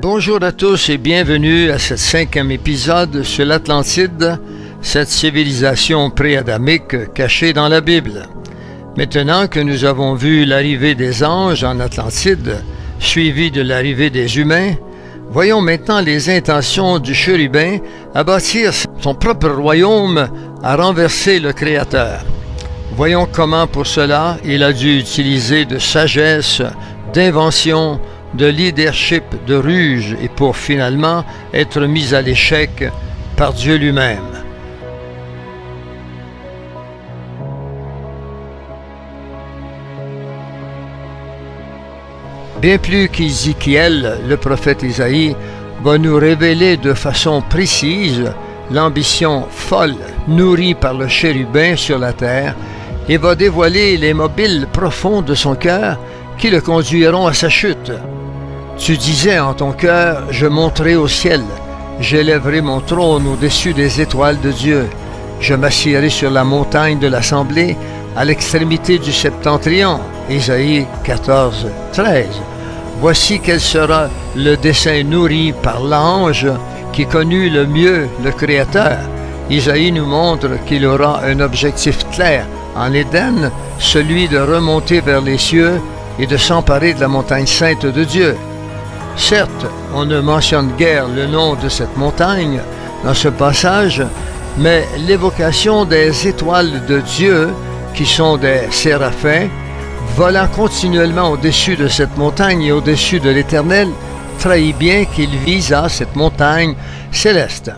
Bonjour à tous et bienvenue à ce 5e épisode sur l'Atlantide, cette civilisation pré-adamique cachée dans la Bible. Maintenant que nous avons vu l'arrivée des anges en Atlantide, suivie de l'arrivée des humains, voyons maintenant les intentions du chérubin à bâtir son propre royaume, à renverser le Créateur. Voyons comment pour cela il a dû utiliser de sagesse, d'invention, de leadership, de ruse et pour finalement être mis à l'échec par Dieu lui-même. Bien plus qu'Ézéchiel, le prophète Isaïe va nous révéler de façon précise l'ambition folle nourrie par le chérubin sur la terre et va dévoiler les mobiles profonds de son cœur qui le conduiront à sa chute. Tu disais en ton cœur, je monterai au ciel, j'élèverai mon trône au-dessus des étoiles de Dieu, je m'assiérai sur la montagne de l'assemblée à l'extrémité du septentrion. Ésaïe 14, 13. Voici quel sera le dessein nourri par l'ange qui connut le mieux le Créateur. Isaïe nous montre qu'il aura un objectif clair en Éden, celui de remonter vers les cieux et de s'emparer de la montagne sainte de Dieu. Certes, on ne mentionne guère le nom de cette montagne dans ce passage, mais l'évocation des étoiles de Dieu, qui sont des séraphins, volant continuellement au-dessus de cette montagne et au-dessus de l'Éternel, trahit bien qu'il vise à cette montagne céleste.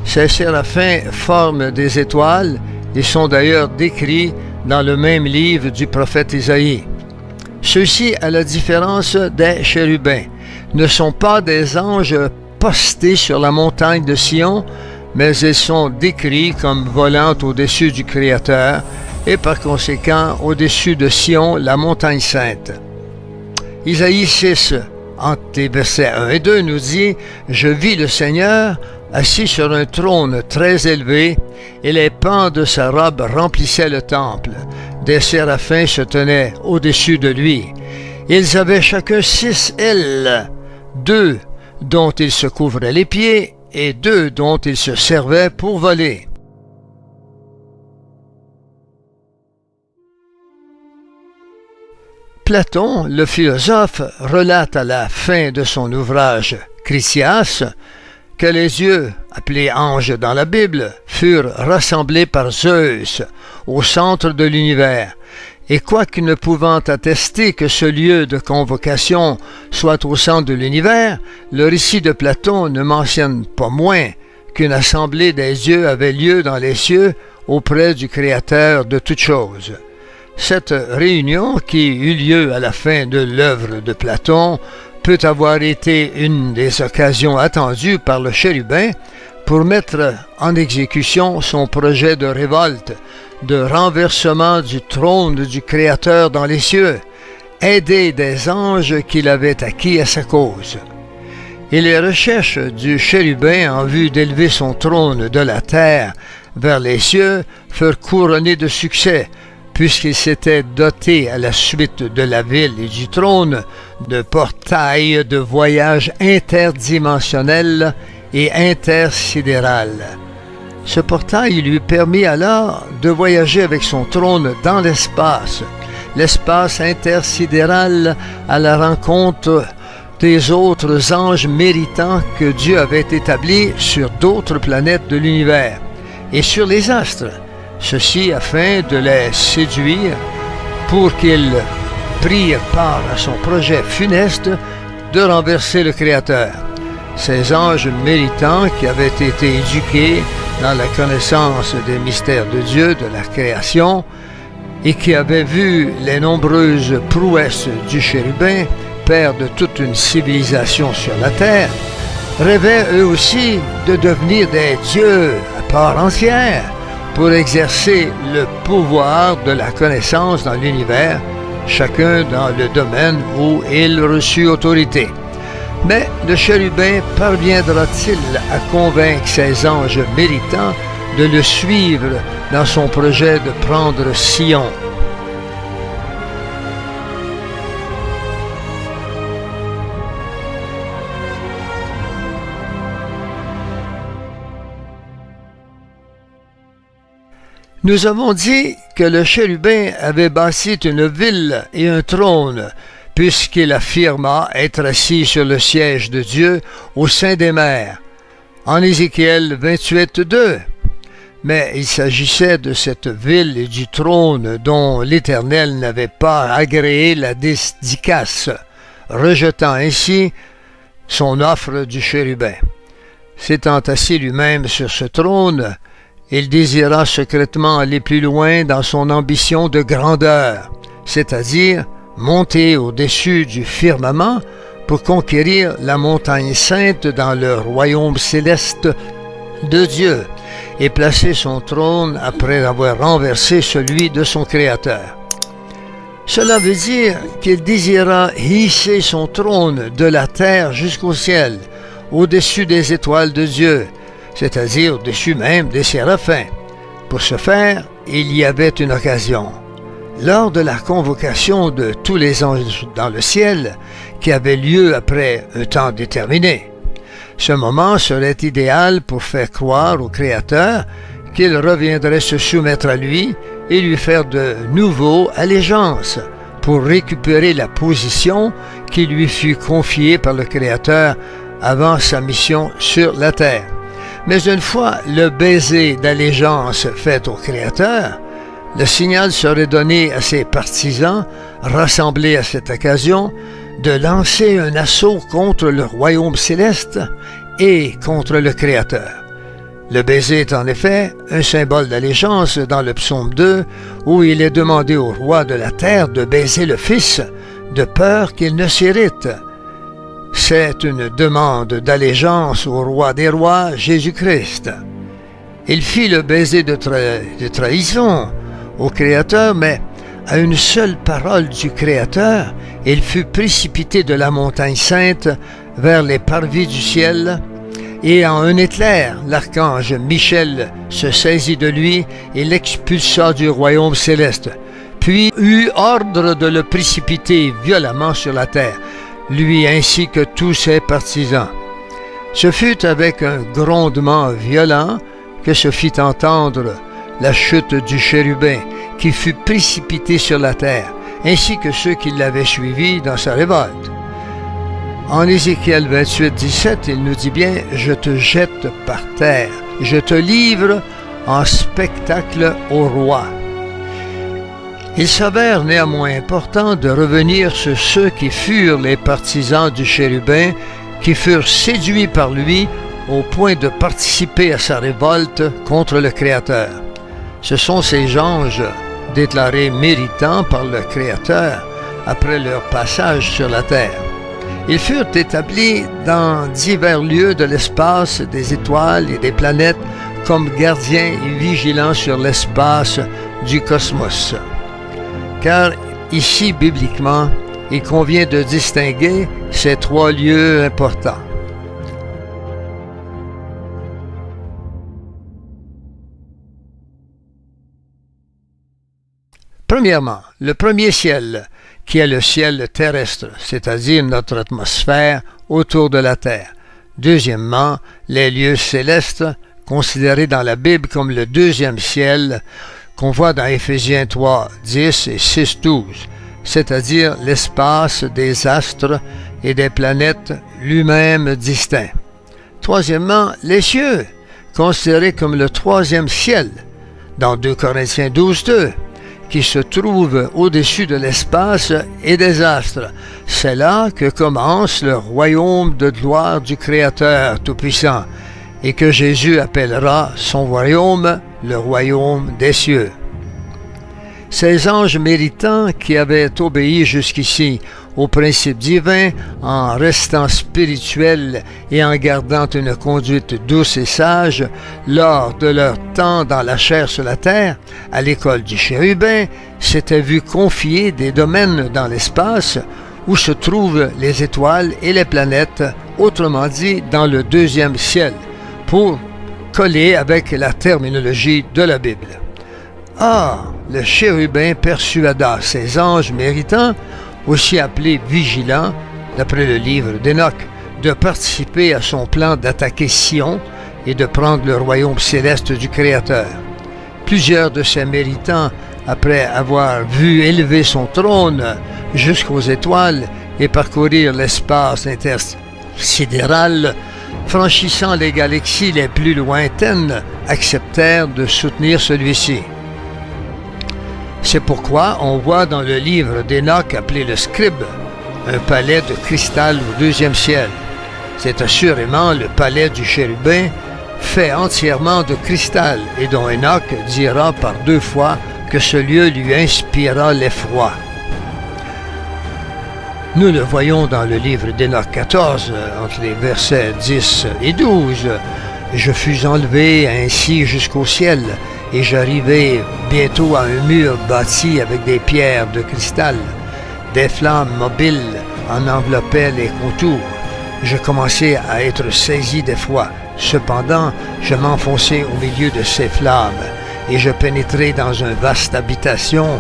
Ces séraphins forment des étoiles et sont d'ailleurs décrits dans le même livre du prophète Isaïe. Ceux-ci, à la différence des chérubins, ne sont pas des anges postés sur la montagne de Sion, mais ils sont décrits comme volant au-dessus du Créateur et par conséquent au-dessus de Sion, la montagne sainte. Isaïe 6, entre les versets 1 et 2, nous dit « Je vis le Seigneur assis sur un trône très élevé, et les pans de sa robe remplissaient le temple. Des séraphins se tenaient au-dessus de lui. Ils avaient chacun 6 ailes, 2 dont ils se couvraient les pieds, et 2 dont ils se servaient pour voler. » Platon, le philosophe, relate à la fin de son ouvrage Critias que les yeux, appelés anges dans la Bible, furent rassemblés par Zeus au centre de l'univers, et quoique ne pouvant attester que ce lieu de convocation soit au centre de l'univers, le récit de Platon ne mentionne pas moins qu'une assemblée des yeux avait lieu dans les cieux auprès du Créateur de toutes choses. Cette réunion, qui eut lieu à la fin de l'œuvre de Platon, peut avoir été une des occasions attendues par le chérubin pour mettre en exécution son projet de révolte, de renversement du trône du Créateur dans les cieux, aidé des anges qu'il avait acquis à sa cause. Et les recherches du chérubin en vue d'élever son trône de la terre vers les cieux furent couronnées de succès, puisqu'il s'était doté à la suite de la ville et du trône de portails de voyage interdimensionnel et intersidéral. Ce portail lui permit alors de voyager avec son trône dans l'espace intersidéral à la rencontre des autres anges méritants que Dieu avait établis sur d'autres planètes de l'univers et sur les astres. Ceci afin de les séduire pour qu'ils prirent part à son projet funeste de renverser le Créateur. Ces anges méritants qui avaient été éduqués dans la connaissance des mystères de Dieu, de la création, et qui avaient vu les nombreuses prouesses du chérubin, père de toute une civilisation sur la terre, rêvaient eux aussi de devenir des dieux à part entière, pour exercer le pouvoir de la connaissance dans l'univers chacun dans le domaine où il reçut autorité. Mais le chérubin parviendra-t-il à convaincre ses anges méritants de le suivre dans son projet de prendre Sion? Nous avons dit que le chérubin avait bâti une ville et un trône, puisqu'il affirma être assis sur le siège de Dieu au sein des mers, en Ézéchiel 28:2. Mais il s'agissait de cette ville et du trône dont l'Éternel n'avait pas agréé la dédicace, rejetant ainsi son offre du chérubin. S'étant assis lui-même sur ce trône, il désira secrètement aller plus loin dans son ambition de grandeur, c'est-à-dire monter au-dessus du firmament pour conquérir la montagne sainte dans le royaume céleste de Dieu et placer son trône après avoir renversé celui de son Créateur. Cela veut dire qu'il désira hisser son trône de la terre jusqu'au ciel, au-dessus des étoiles de Dieu, c'est-à-dire au-dessus même des séraphins. Pour ce faire, il y avait une occasion. Lors de la convocation de tous les anges dans le ciel, qui avait lieu après un temps déterminé. Ce moment serait idéal pour faire croire au Créateur qu'il reviendrait se soumettre à lui et lui faire de nouveau allégeance pour récupérer la position qui lui fut confiée par le Créateur avant sa mission sur la terre. Mais une fois le baiser d'allégeance fait au Créateur, le signal serait donné à ses partisans, rassemblés à cette occasion, de lancer un assaut contre le royaume céleste et contre le Créateur. Le baiser est en effet un symbole d'allégeance dans le psaume 2, où il est demandé au roi de la terre de baiser le Fils, de peur qu'il ne s'irrite. C'est une demande d'allégeance au roi des rois, Jésus-Christ. Il fit le baiser de trahison au Créateur, mais à une seule parole du Créateur, il fut précipité de la montagne sainte vers les parvis du ciel, et en un éclair, l'archange Michel se saisit de lui et l'expulsa du royaume céleste, puis eut ordre de le précipiter violemment sur la terre, lui ainsi que tous ses partisans. Ce fut avec un grondement violent que se fit entendre la chute du chérubin, qui fut précipité sur la terre, ainsi que ceux qui l'avaient suivi dans sa révolte. En Ézéchiel 28:17, il nous dit bien « Je te jette par terre, je te livre en spectacle au roi ». Il s'avère néanmoins important de revenir sur ceux qui furent les partisans du chérubin, qui furent séduits par lui au point de participer à sa révolte contre le Créateur. Ce sont ces anges déclarés méritants par le Créateur après leur passage sur la terre. Ils furent établis dans divers lieux de l'espace, des étoiles et des planètes, comme gardiens et vigilants sur l'espace du cosmos. Car ici, bibliquement, il convient de distinguer ces trois lieux importants. Premièrement, le premier ciel, qui est le ciel terrestre, c'est-à-dire notre atmosphère autour de la terre. Deuxièmement, les lieux célestes, considérés dans la Bible comme le deuxième ciel, qu'on voit dans Éphésiens 3:10 et 6:12, c'est-à-dire l'espace des astres et des planètes lui-même distincts. Troisièmement, les cieux, considérés comme le troisième ciel, dans 2 Corinthiens 12:2, qui se trouve au-dessus de l'espace et des astres. C'est là que commence le royaume de gloire du Créateur Tout-Puissant, et que Jésus appellera son royaume le royaume des cieux. Ces anges méritants qui avaient obéi jusqu'ici aux principes divins en restant spirituels et en gardant une conduite douce et sage lors de leur temps dans la chair sur la terre, à l'école du chérubin, s'étaient vus confier des domaines dans l'espace où se trouvent les étoiles et les planètes, autrement dit dans le deuxième ciel, pour coller avec la terminologie de la Bible. Or, le chérubin persuada ses anges méritants, aussi appelés vigilants, d'après le livre d'Enoch, de participer à son plan d'attaquer Sion et de prendre le royaume céleste du Créateur. Plusieurs de ses méritants, après avoir vu élever son trône jusqu'aux étoiles et parcourir l'espace intersidéral, franchissant les galaxies les plus lointaines, acceptèrent de soutenir celui-ci. C'est pourquoi on voit dans le livre d'Enoch appelé le Scribe un palais de cristal au deuxième ciel. C'est assurément le palais du chérubin fait entièrement de cristal et dont Enoch dira par 2 fois que ce lieu lui inspira l'effroi. Nous le voyons dans le livre d'Enoch 14, entre les versets 10 et 12. « Je fus enlevé ainsi jusqu'au ciel, et j'arrivai bientôt à un mur bâti avec des pierres de cristal. Des flammes mobiles en enveloppaient les contours. Je commençai à être saisi d'effroi. Cependant, je m'enfonçai au milieu de ces flammes, et je pénétrai dans une vaste habitation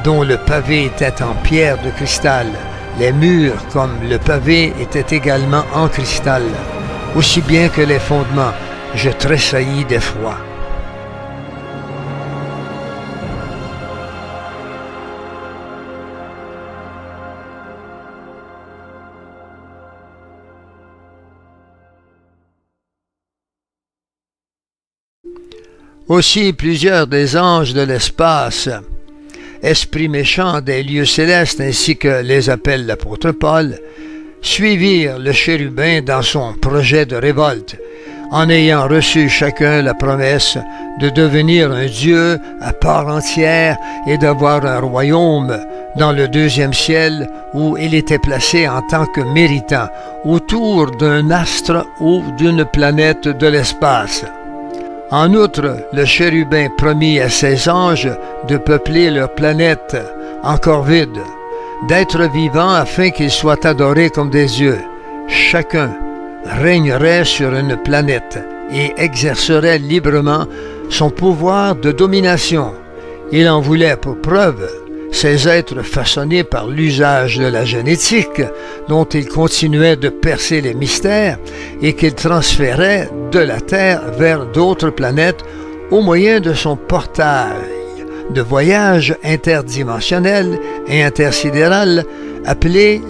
dont le pavé était en pierre de cristal. Les murs, comme le pavé, étaient également en cristal, aussi bien que les fondements. Je tressaillis d'effroi. » Aussi plusieurs des anges de l'espace, esprits méchants des lieux célestes ainsi que les appelle l'apôtre Paul, suivirent le chérubin dans son projet de révolte, en ayant reçu chacun la promesse de devenir un Dieu à part entière et d'avoir un royaume dans le deuxième ciel où il était placé en tant que méritant, autour d'un astre ou d'une planète de l'espace. En outre, le chérubin promit à ses anges de peupler leur planète encore vide, d'être vivants afin qu'ils soient adorés comme des dieux. Chacun régnerait sur une planète et exercerait librement son pouvoir de domination. Il en voulait pour preuve ces êtres façonnés par l'usage de la génétique, dont il continuait de percer les mystères et qu'il transférait de la Terre vers d'autres planètes au moyen de son portail de voyage interdimensionnel et intersidéral appelé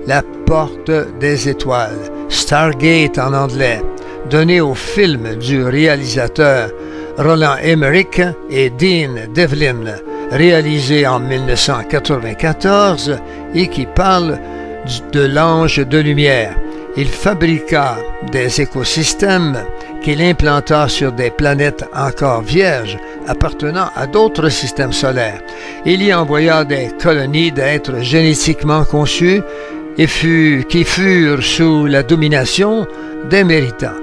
la Porte des Étoiles, Stargate en anglais, donné au film du réalisateur Roland Emmerich et Dean Devlin, réalisé en 1994 et qui parle de l'ange de lumière. Il fabriqua des écosystèmes qu'il implanta sur des planètes encore vierges appartenant à d'autres systèmes solaires. Il y envoya des colonies d'êtres génétiquement conçus et qui furent sous la domination des méritants.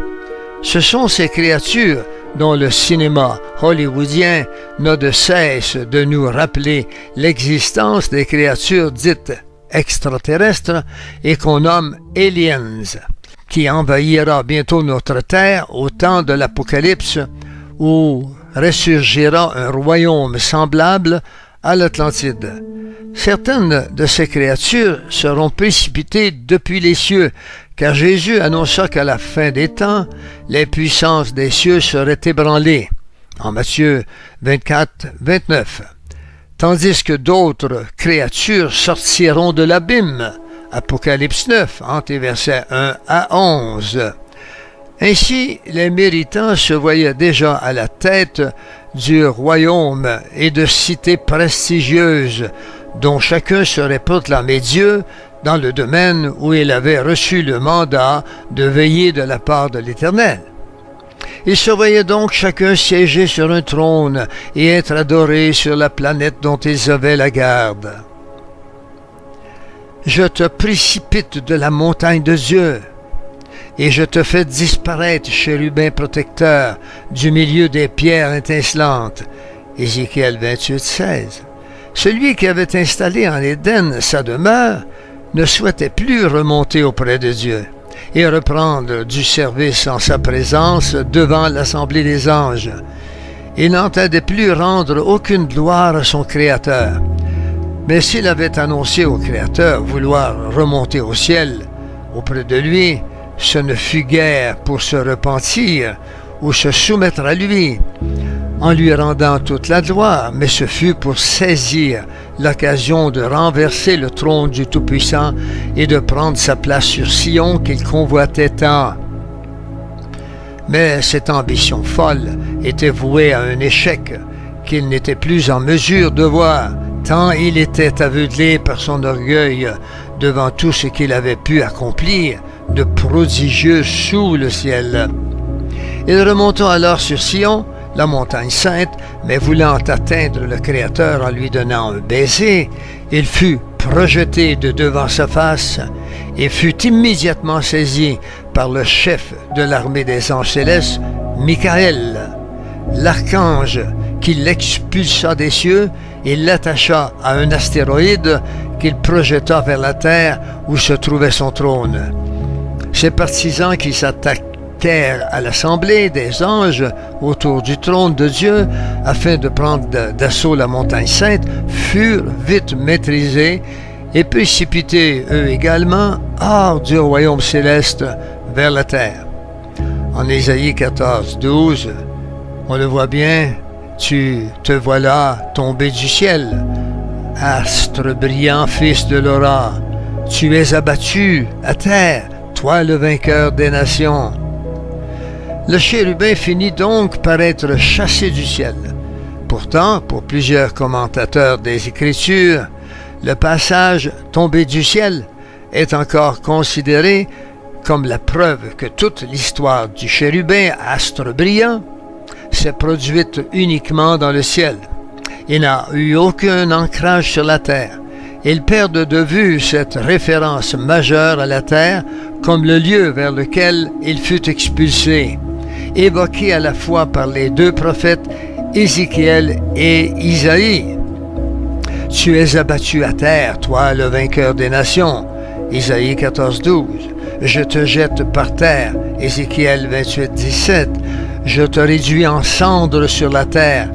Ce sont ces créatures dont le cinéma hollywoodien n'a de cesse de nous rappeler l'existence des créatures dites extraterrestres et qu'on nomme aliens, qui envahira bientôt notre Terre au temps de l'Apocalypse, où ressurgira un royaume semblable à l'Atlantide. Certaines de ces créatures seront précipitées depuis les cieux, car Jésus annonça qu'à la fin des temps, les puissances des cieux seraient ébranlées, en Matthieu 24, 29. Tandis que d'autres créatures sortiront de l'abîme, Apocalypse 9, entre les versets 1 à 11. Ainsi, les méritants se voyaient déjà à la tête du royaume et de cités prestigieuses, dont chacun serait proclamé Dieu dans le domaine où il avait reçu le mandat de veiller de la part de l'Éternel. Ils se voyaient donc chacun siéger sur un trône et être adorés sur la planète dont ils avaient la garde. Je te précipite de la montagne de Dieu, et je te fais disparaître, chérubin protecteur, du milieu des pierres étincelantes. Ézéchiel 28, 16. Celui qui avait installé en Éden sa demeure ne souhaitait plus remonter auprès de Dieu et reprendre du service en sa présence devant l'assemblée des anges. Il n'entendait plus rendre aucune gloire à son Créateur. Mais s'il avait annoncé au Créateur vouloir remonter au ciel auprès de lui, ce ne fut guère pour se repentir ou se soumettre à lui, en lui rendant toute la gloire, mais ce fut pour saisir l'occasion de renverser le trône du Tout-Puissant et de prendre sa place sur Sion qu'il convoitait tant. Mais cette ambition folle était vouée à un échec qu'il n'était plus en mesure de voir, tant il était aveuglé par son orgueil devant tout ce qu'il avait pu accomplir de prodigieux sous le ciel. Il remonta alors sur Sion, la montagne sainte, mais voulant atteindre le Créateur en lui donnant un baiser, il fut projeté de devant sa face et fut immédiatement saisi par le chef de l'armée des anges célestes, Michael, l'archange, qui l'expulsa des cieux et l'attacha à un astéroïde qu'il projeta vers la terre où se trouvait son trône. Ses partisans qui s'attaquèrent à l'assemblée des anges autour du trône de Dieu afin de prendre d'assaut la montagne sainte furent vite maîtrisés et précipités eux également hors du royaume céleste vers la terre. En Ésaïe 14, 12, on le voit bien, tu te voilà tombé du ciel, astre brillant, fils de l'aurore, tu es abattu à terre, toi le vainqueur des nations. Le chérubin finit donc par être chassé du ciel. Pourtant, pour plusieurs commentateurs des Écritures, le passage « tombé du ciel » est encore considéré comme la preuve que toute l'histoire du chérubin astre brillant s'est produite uniquement dans le ciel et n'a eu aucun ancrage sur la terre. Ils perdent de vue cette référence majeure à la terre comme le lieu vers lequel il fut expulsé, évoqué à la fois par les deux prophètes Ézéchiel et Isaïe. « Tu es abattu à terre, toi le vainqueur des nations » Isaïe 14, 12. « Je te jette par terre » Ézéchiel 28, 17. « Je te réduis en cendres sur la terre »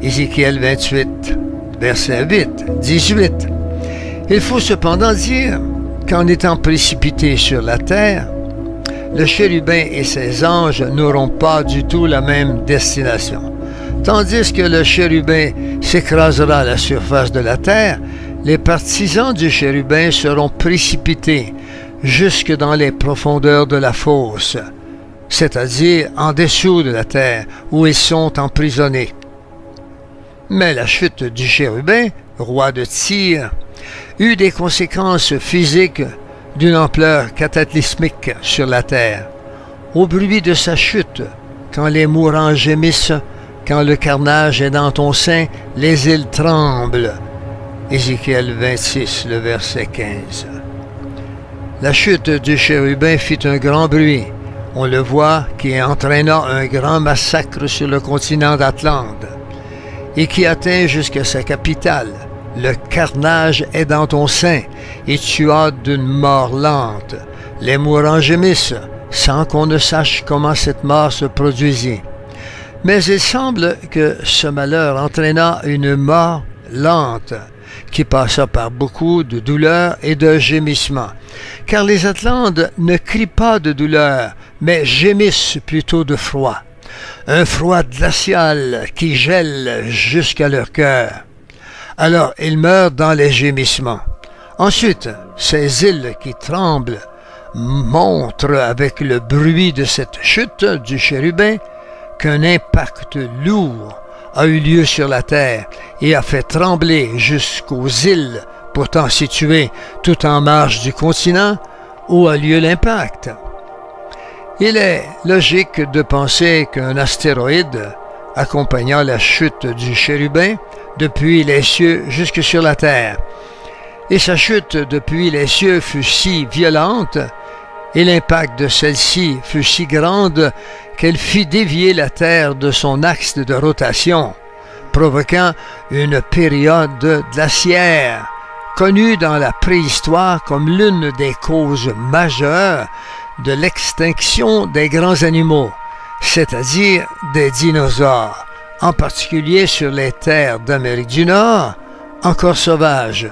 Ézéchiel 28, verset 8, 18. Il faut cependant dire qu'en étant précipité sur la terre, le chérubin et ses anges n'auront pas du tout la même destination. Tandis que le chérubin s'écrasera à la surface de la terre, les partisans du chérubin seront précipités jusque dans les profondeurs de la fosse, c'est-à-dire en dessous de la terre, où ils sont emprisonnés. Mais la chute du chérubin, roi de Tyr, eut des conséquences physiques d'une ampleur cataclysmique sur la terre. Au bruit de sa chute, quand les mourants gémissent, quand le carnage est dans ton sein, les îles tremblent. Ézéchiel 26, le verset 15. La chute du chérubin fit un grand bruit, on le voit, qui entraîna un grand massacre sur le continent d'Atlante et qui atteint jusqu'à sa capitale. Le carnage est dans ton sein, et tu as d'une mort lente. Les mourants gémissent, sans qu'on ne sache comment cette mort se produisit. Mais il semble que ce malheur entraîna une mort lente, qui passa par beaucoup de douleurs et de gémissements. Car les Atlantes ne crient pas de douleur, mais gémissent plutôt de froid. Un froid glacial qui gèle jusqu'à leur cœur. Alors ils meurent dans les gémissements. Ensuite, ces îles qui tremblent montrent avec le bruit de cette chute du chérubin qu'un impact lourd a eu lieu sur la terre et a fait trembler jusqu'aux îles pourtant situées tout en marge du continent où a lieu l'impact. Il est logique de penser qu'un astéroïde accompagnant la chute du chérubin depuis les cieux jusque sur la terre, et sa chute depuis les cieux fut si violente, et l'impact de celle-ci fut si grande qu'elle fit dévier la Terre de son axe de rotation, provoquant une période glaciaire, connue dans la préhistoire comme l'une des causes majeures de l'extinction des grands animaux, c'est-à-dire des dinosaures, en particulier sur les terres d'Amérique du Nord, encore sauvages.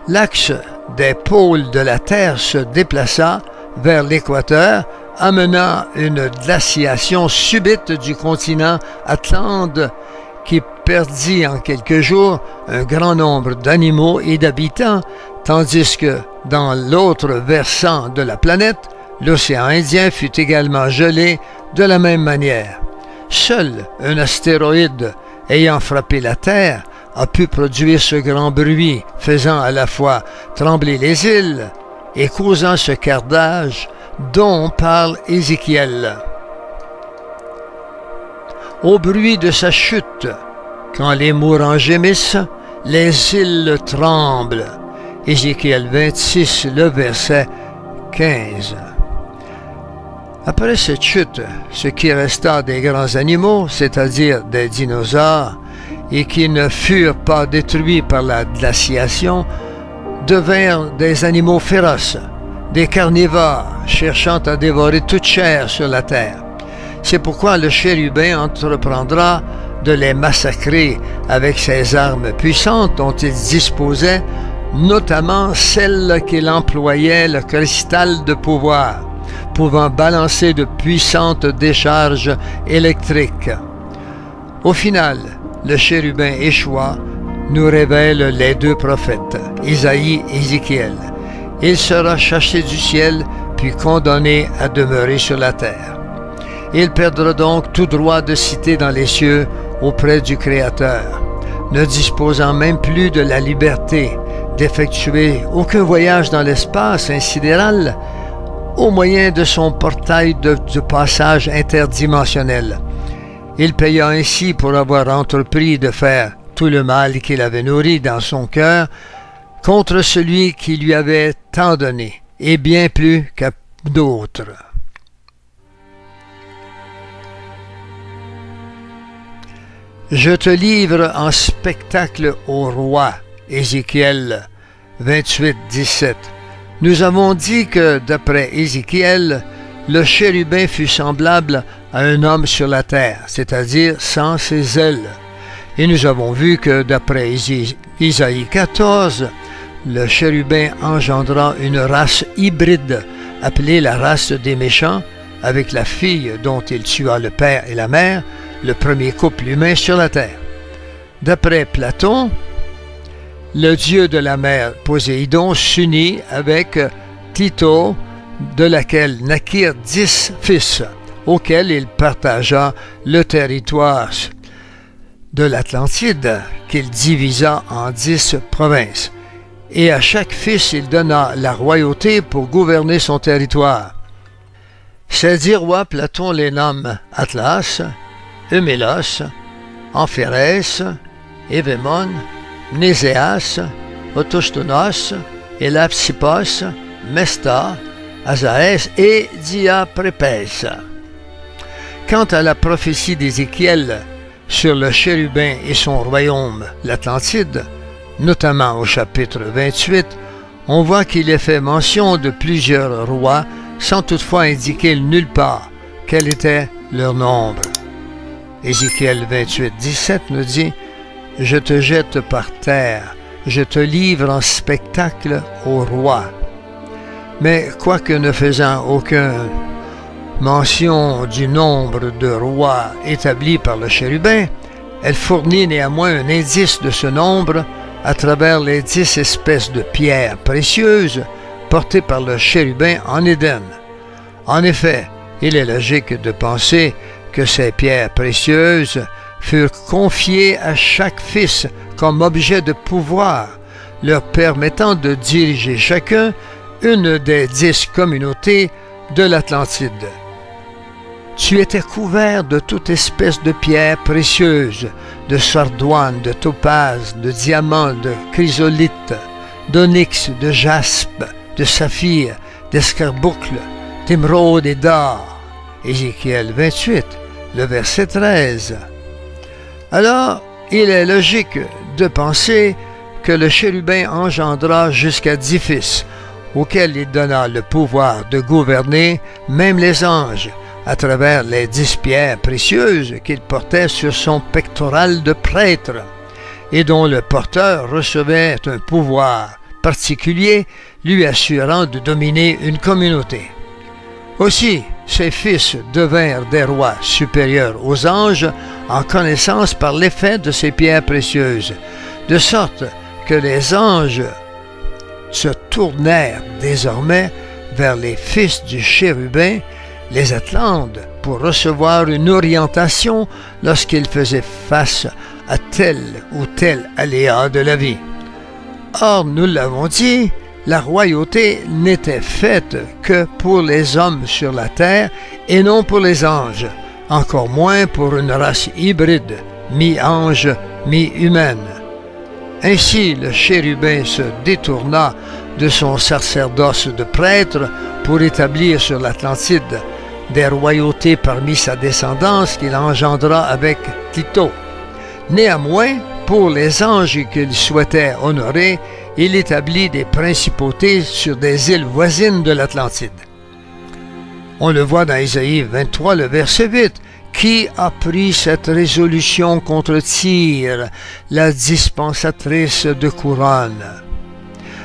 L'axe des pôles de la Terre se déplaça vers l'équateur, amenant une glaciation subite du continent Atlante qui perdit en quelques jours un grand nombre d'animaux et d'habitants, tandis que dans l'autre versant de la planète, l'océan Indien fut également gelé de la même manière. Seul un astéroïde ayant frappé la Terre a pu produire ce grand bruit, faisant à la fois trembler les îles et causant ce carnage dont parle Ézéchiel. Au bruit de sa chute, quand les mourants gémissent, les îles tremblent. Ézéchiel 26, le verset 15. Après cette chute, ce qui resta des grands animaux, c'est-à-dire des dinosaures, et qui ne furent pas détruits par la glaciation, devinrent des animaux féroces, des carnivores cherchant à dévorer toute chair sur la terre. C'est pourquoi le chérubin entreprendra de les massacrer avec ses armes puissantes dont il disposait, notamment celle qu'il employait, le cristal de pouvoir, pouvant balancer de puissantes décharges électriques. Au final, le chérubin échoua, nous révèlent les deux prophètes, Isaïe et Ézéchiel. Il sera chassé du ciel, puis condamné à demeurer sur la terre. Il perdra donc tout droit de citer dans les cieux auprès du Créateur, ne disposant même plus de la liberté d'effectuer aucun voyage dans l'espace insidéral au moyen de son portail de passage interdimensionnel. Il paya ainsi pour avoir entrepris de faire tout le mal qu'il avait nourri dans son cœur contre celui qui lui avait tant donné, et bien plus qu'à d'autres. Je te livre en spectacle au roi. Ézéchiel 28, 17. Nous avons dit que, d'après Ézéchiel, le chérubin fut semblable à un homme sur la terre, c'est-à-dire sans ses ailes. Et nous avons vu que, d'après Isaïe 14, le chérubin engendra une race hybride, appelée la race des méchants, avec la fille dont il tua le père et la mère, le premier couple humain sur la terre. D'après Platon, le dieu de la mer Poséidon s'unit avec Clito, de laquelle naquirent 10 fils, auxquels il partagea le territoire de l'Atlantide, qu'il divisa en 10 provinces. Et à chaque fils il donna la royauté pour gouverner son territoire. Ces 10 rois, Platon les nomme Atlas, Eumélos, Amphérès, Évémon, Mnéséas, Autostonos, Elapsippos, Mesta, Azaès et Diaprépès. Quant à la prophétie d'Ézéchiel sur le chérubin et son royaume, l'Atlantide, notamment au chapitre 28, on voit qu'il est fait mention de plusieurs rois sans toutefois indiquer nulle part quel était leur nombre. Ézéchiel 28, 17 nous dit « Je te jette par terre, je te livre en spectacle au roi. » Mais quoique ne faisant aucune mention du nombre de rois établi par le chérubin, elle fournit néanmoins un indice de ce nombre à travers les 10 espèces de pierres précieuses portées par le chérubin en Éden. En effet, il est logique de penser que ces pierres précieuses furent confiées à chaque fils comme objet de pouvoir, leur permettant de diriger chacun une des 10 communautés de l'Atlantide. Tu étais couvert de toute espèce de pierres précieuses, de sardoine, de topaze, de diamant, de chrysolite, d'onyx, de jaspe, de saphir, d'escarboucle, d'émeraude et d'or. Ézéchiel 28, le verset 13. Alors, il est logique de penser que le chérubin engendra jusqu'à 10 fils, auxquels il donna le pouvoir de gouverner même les anges, à travers les 10 pierres précieuses qu'il portait sur son pectoral de prêtre, et dont le porteur recevait un pouvoir particulier lui assurant de dominer une communauté. Aussi, ses fils devinrent des rois supérieurs aux anges en connaissance par l'effet de ces pierres précieuses, de sorte que les anges se tournèrent désormais vers les fils du chérubin, les Atlantes, pour recevoir une orientation lorsqu'ils faisaient face à tel ou tel aléa de la vie. Or, nous l'avons dit, la royauté n'était faite que pour les hommes sur la terre et non pour les anges, encore moins pour une race hybride, mi-ange, mi-humaine. Ainsi, le chérubin se détourna de son sacerdoce de prêtre pour établir sur l'Atlantide des royautés parmi sa descendance qu'il engendra avec Tito. Néanmoins, pour les anges qu'il souhaitait honorer, il établit des principautés sur des îles voisines de l'Atlantide. On le voit dans Isaïe 23, le verset 8. Qui a pris cette résolution contre Tyr, la dispensatrice de couronne?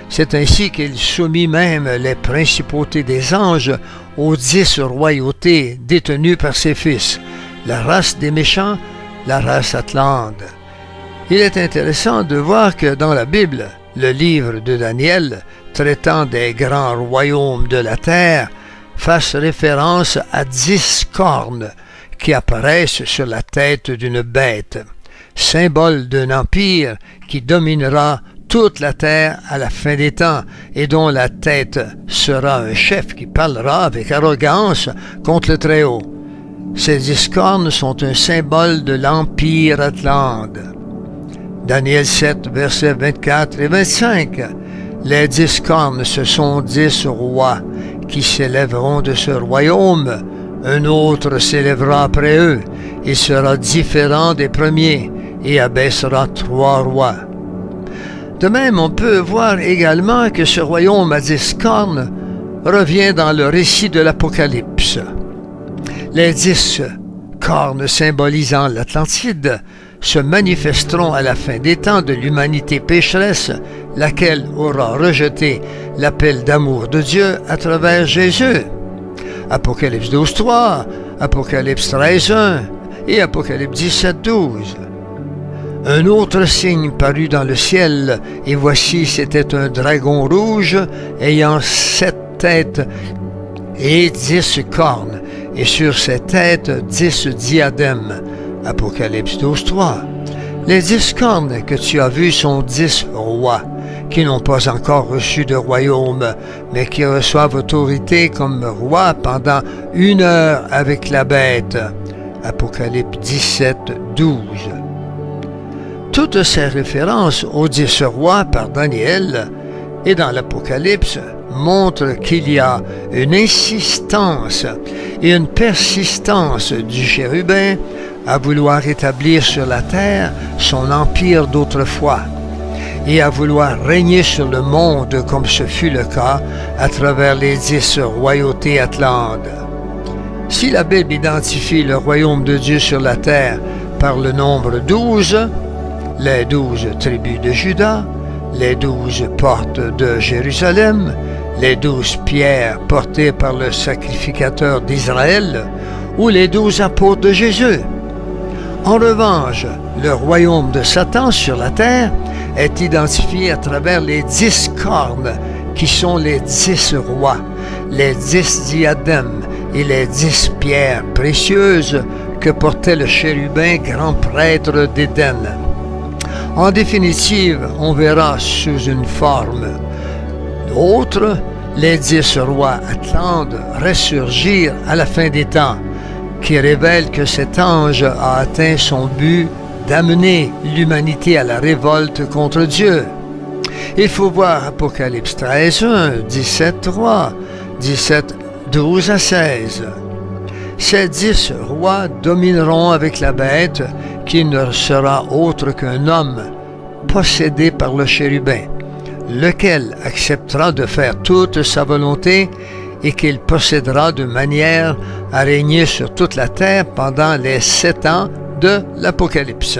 C'est ainsi qu'il soumit même les principautés des anges aux 10 royautés détenues par ses fils, la race des méchants, la race atlante. Il est intéressant de voir que dans la Bible, le livre de Daniel, traitant des grands royaumes de la terre, fasse référence à 10 cornes qui apparaissent sur la tête d'une bête, symbole d'un empire qui dominera toute la terre à la fin des temps et dont la tête sera un chef qui parlera avec arrogance contre le Très-Haut. Ces 10 cornes sont un symbole de l'empire atlante. Daniel 7, versets 24 et 25. Les 10 cornes, ce sont 10 rois qui s'élèveront de ce royaume. Un autre s'élèvera après eux, il sera différent des premiers et abaissera 3 rois. De même, on peut voir également que ce royaume à 10 cornes revient dans le récit de l'Apocalypse. Les 10 cornes symbolisant l'Atlantide se manifesteront à la fin des temps de l'humanité pécheresse, laquelle aura rejeté l'appel d'amour de Dieu à travers Jésus. Apocalypse 12.3, Apocalypse 13.1 et Apocalypse 17.12. Un autre signe parut dans le ciel, et voici c'était un dragon rouge ayant 7 têtes et 10 cornes, et sur ses têtes 10 diadèmes. Apocalypse 12.3. Les 10 cornes que tu as vues sont 10 rois, qui n'ont pas encore reçu de royaume, mais qui reçoivent autorité comme rois pendant 1 heure avec la bête. Apocalypse 17, 12. Toutes ces références aux 10 rois par Daniel et dans l'Apocalypse montrent qu'il y a une insistance et une persistance du chérubin à vouloir établir sur la terre son empire d'autrefois et à vouloir régner sur le monde comme ce fut le cas à travers les 10 royautés atlantes. Si la Bible identifie le royaume de Dieu sur la terre par le nombre 12, les 12 tribus de Juda, les 12 portes de Jérusalem, les 12 pierres portées par le sacrificateur d'Israël ou les 12 apôtres de Jésus. En revanche, le royaume de Satan sur la terre est identifié à travers les 10 cornes qui sont les 10 rois, les 10 diadèmes et les 10 pierres précieuses que portait le chérubin grand prêtre d'Éden. En définitive, on verra sous une forme autre les 10 rois atlantes ressurgir à la fin des temps, qui révèle que cet ange a atteint son but d'amener l'humanité à la révolte contre Dieu. Il faut voir Apocalypse 13:1, 17:3, 17:12-16. Ces 10 rois domineront avec la bête qui ne sera autre qu'un homme possédé par le chérubin, lequel acceptera de faire toute sa volonté et qu'il possédera de manière à régner sur toute la terre pendant les 7 ans de l'Apocalypse.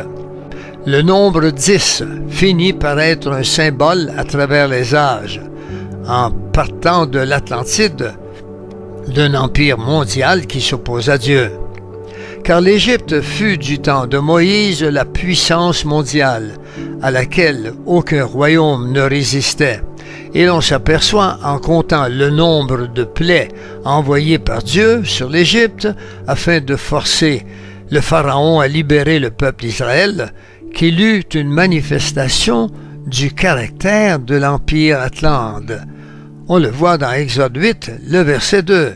Le nombre 10 finit par être un symbole à travers les âges, en partant de l'Atlantide, d'un empire mondial qui s'oppose à Dieu. Car l'Égypte fut du temps de Moïse la puissance mondiale, à laquelle aucun royaume ne résistait. Et l'on s'aperçoit en comptant le nombre de plaies envoyées par Dieu sur l'Égypte afin de forcer le Pharaon à libérer le peuple d'Israël, qu'il eut une manifestation du caractère de l'Empire Atlante. On le voit dans Exode 8, le verset 2.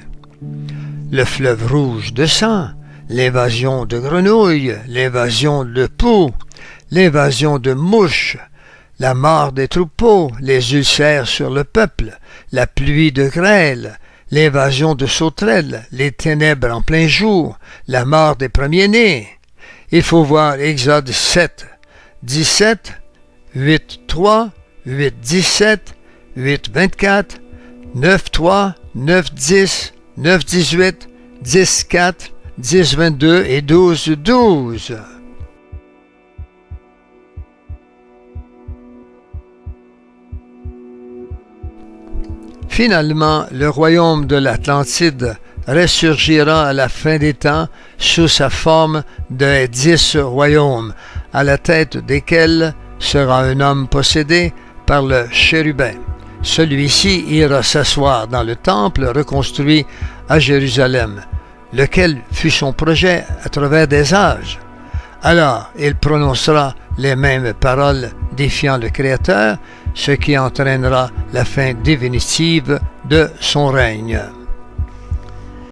Le fleuve rouge de sang, l'invasion de grenouilles, l'invasion de poux, l'invasion de mouches, la mort des troupeaux, les ulcères sur le peuple, la pluie de grêle, l'invasion de sauterelles, les ténèbres en plein jour, la mort des premiers-nés. Il faut voir Exode 7, 17, 8, 3, 8, 17, 8, 24, 9, 3, 9, 10, 9, 18, 10, 4, 10, 22 et 12, 12. Finalement, le royaume de l'Atlantide ressurgira à la fin des temps sous sa forme de 10 royaumes, à la tête desquels sera un homme possédé par le chérubin. Celui-ci ira s'asseoir dans le temple reconstruit à Jérusalem, lequel fut son projet à travers des âges. Alors il prononcera les mêmes paroles défiant le Créateur, ce qui entraînera la fin définitive de son règne.